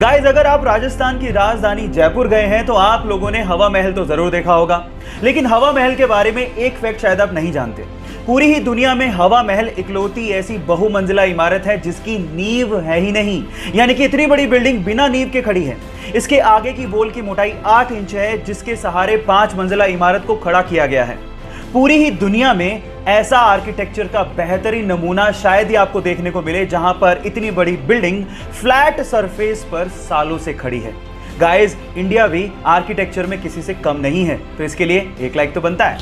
Guys, अगर आप राजस्थान की राजधानी जयपुर गए हैं तो आप लोगों ने हवा महल तो जरूर देखा होगा, लेकिन हवा महल के बारे में एक फैक्ट शायद आप नहीं जानते। पूरी ही दुनिया में हवा महल इकलौती ऐसी बहुमंजिला इमारत है जिसकी नींव है ही नहीं, यानी कि इतनी बड़ी बिल्डिंग बिना नींव के खड़ी है। इसके आगे की वॉल की मोटाई 8 इंच है, जिसके सहारे 5 मंजिला इमारत को खड़ा किया गया है। पूरी ही दुनिया में ऐसा आर्किटेक्चर का बेहतरीन नमूना शायद ही आपको देखने को मिले, जहां पर इतनी बड़ी बिल्डिंग फ्लैट सरफेस पर सालों से खड़ी है। गाइस, इंडिया भी आर्किटेक्चर में किसी से कम नहीं है, तो इसके लिए एक लाइक तो बनता है।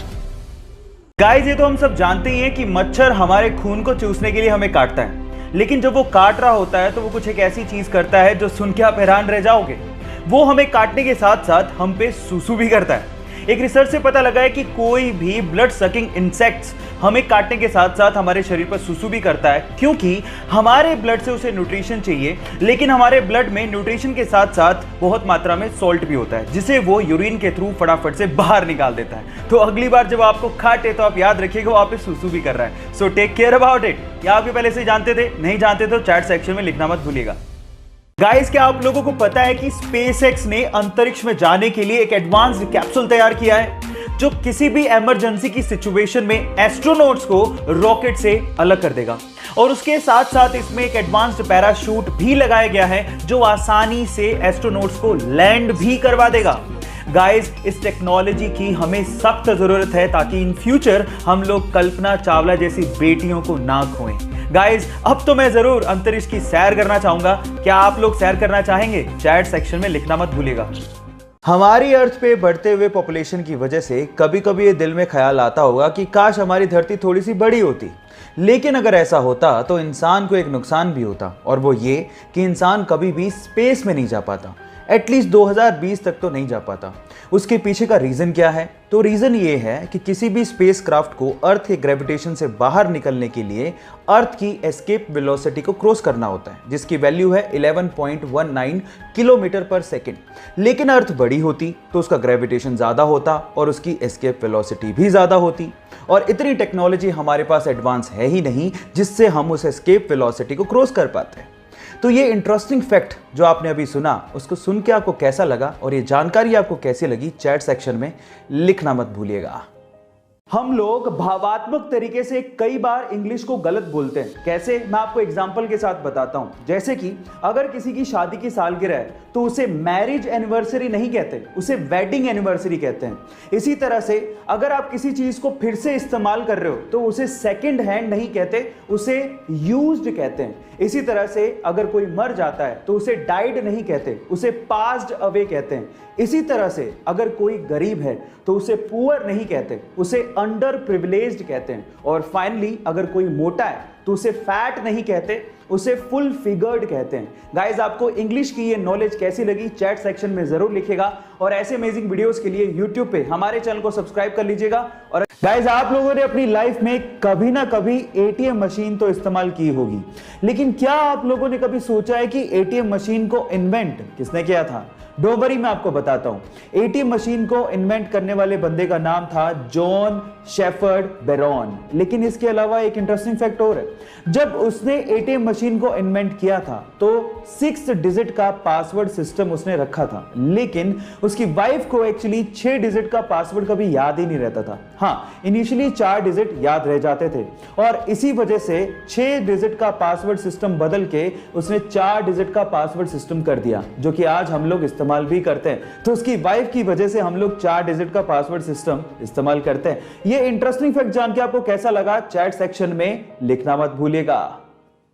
गाइस, ये तो हम सब जानते ही हैं कि मच्छर हमारे खून को चूसने के लिए हमें काटता है, लेकिन जब वो काट रहा होता है तो वो कुछ एक ऐसी चीज करता है जो सुन के आप हैरान रह जाओगे। वो हमें काटने के साथ साथ हम पे सूसू भी करता है। एक रिसर्च से पता लगा है कि कोई भी ब्लड सकिंग इंसेक्ट्स हमें काटने के साथ साथ हमारे शरीर पर सुसु भी करता है, क्योंकि हमारे ब्लड से उसे न्यूट्रिशन चाहिए, लेकिन हमारे ब्लड में न्यूट्रिशन के साथ साथ बहुत मात्रा में सॉल्ट भी होता है, जिसे वो यूरिन के थ्रू फटाफट से बाहर निकाल देता है। तो अगली बार जब आपको काटे तो आप याद रखिएगा वो आप पे सुसु भी कर रहा है। So take care about it. या आप भी पहले से जानते थे? नहीं जानते तो चैट सेक्शन में लिखना मत भूलिएगा। गाइस, क्या आप लोगों को पता है कि स्पेसएक्स ने अंतरिक्ष में जाने के लिए एक एडवांस्ड कैप्सूल तैयार किया है, जो किसी भी इमरजेंसी की सिचुएशन में एस्ट्रोनॉट्स को रॉकेट से अलग कर देगा। और उसके साथ साथ इसमें एक एडवांस्ड पैराशूट भी लगाया गया है, जो आसानी से एस्ट्रोनॉट्स को लैंड भी करवा देगा। गाइस, इस टेक्नोलॉजी की हमें सख्त जरूरत है, ताकि इन फ्यूचर हम लोग कल्पना चावला जैसी बेटियों को ना खोएं। गाइस, अब तो मैं जरूर अंतरिक्ष की सैर करना चाहूंगा। क्या आप लोग सैर करना चाहेंगे? चैट सेक्शन में लिखना मत भूलिएगा। हमारी अर्थ पे बढ़ते हुए पॉपुलेशन की वजह से कभी कभी ये दिल में ख्याल आता होगा कि काश हमारी धरती थोड़ी सी बड़ी होती। लेकिन अगर ऐसा होता तो इंसान को एक नुकसान भी होता, और वो ये कि इंसान कभी भी स्पेस में नहीं जा पाता। एटलीस्ट 2020 तक तो नहीं जा पाता। उसके पीछे का रीजन क्या है? तो रीजन ये है कि किसी भी स्पेसक्राफ्ट को अर्थ के ग्रेविटेशन से बाहर निकलने के लिए अर्थ की एस्केप वेलोसिटी को क्रॉस करना होता है, जिसकी वैल्यू है 11.19 किलोमीटर पर सेकेंड। लेकिन अर्थ बड़ी होती तो उसका ग्रेविटेशन ज्यादा होता और उसकी एस्केप वेलोसिटी भी ज्यादा होती, और इतनी टेक्नोलॉजी हमारे पास एडवांस है ही नहीं जिससे हम उस एस्केप वेलोसिटी को क्रॉस कर पाते हैं। तो ये इंटरेस्टिंग फैक्ट जो आपने अभी सुना, उसको सुन के आपको कैसा लगा और ये जानकारी आपको कैसी लगी, चैट सेक्शन में लिखना मत भूलिएगा। हम लोग भावात्मक तरीके से कई बार इंग्लिश को गलत बोलते हैं। कैसे? मैं आपको एग्जांपल के साथ बताता हूं। जैसे कि अगर किसी की शादी की सालगिरह है तो उसे मैरिज एनिवर्सरी नहीं कहते, उसे वेडिंग एनिवर्सरी कहते हैं। इसी तरह से अगर आप किसी चीज को फिर से इस्तेमाल कर रहे हो तो उसे सेकंड हैंड नहीं कहते, उसे यूज्ड कहते हैं। इसी तरह से अगर कोई मर जाता है तो उसे डाइड नहीं कहते, उसे पास्ड अवे कहते हैं। इसी तरह से अगर कोई गरीब है तो उसे पुअर नहीं कहते, उसे अंडर प्रिविलेज्ड कहते हैं। और फाइनली अगर कोई मोटा है तो उसे फैट नहीं कहते, उसे फुल फिगर्ड कहते हैं। गाइस, आपको इंग्लिश की ये नॉलेज कैसी लगी? चैट सेक्शन में जरूर लिखिएगा, और ऐसे अमेजिंग वीडियोस के लिए यूट्यूब पे हमारे चैनल को सब्सक्राइब कर लीजिएगा। और गाइस, आप लोगों ने अपनी लाइफ में कभी ना कभी एटीएम मशीन तो इस्तेमाल की होगी, लेकिन क्या आप लोगों ने कभी सोचा है कि एटीएम मशीन को इन्वेंट किसने किया था? डोंट वरी, मैं आपको बताता हूं। एटीएम मशीन को इन्वेंट करने वाले बंदे का नाम था जॉन शेफर्ड बेरॉन। लेकिन इसके अलावा एक इंटरेस्टिंग फैक्ट और है। जब उसने एटीएम मशीन को इन्वेंट किया था तो 6 डिजिट का पासवर्ड सिस्टम उसने रखा था, लेकिन उसकी वाइफ को एक्चुअली 6 डिजिट का पासवर्ड कभी याद ही नहीं रहता था। हाँ, इनिशियली 4 डिजिट याद रह जाते थे, और इसी वजह से 6 डिजिट का पासवर्ड सिस्टम बदल के उसने 4 डिजिट का पासवर्ड सिस्टम कर दिया, जो कि आज हम लोग इस्तेमाल भी करते हैं। तो उसकी वाइफ की वजह से हम लोग 4 डिजिट का पासवर्ड सिस्टम इस्तेमाल करते हैं। ये इंटरेस्टिंग फैक्ट जान के आपको कैसा लगा? चैट सेक्शन में लिखना मत भूलिएगा।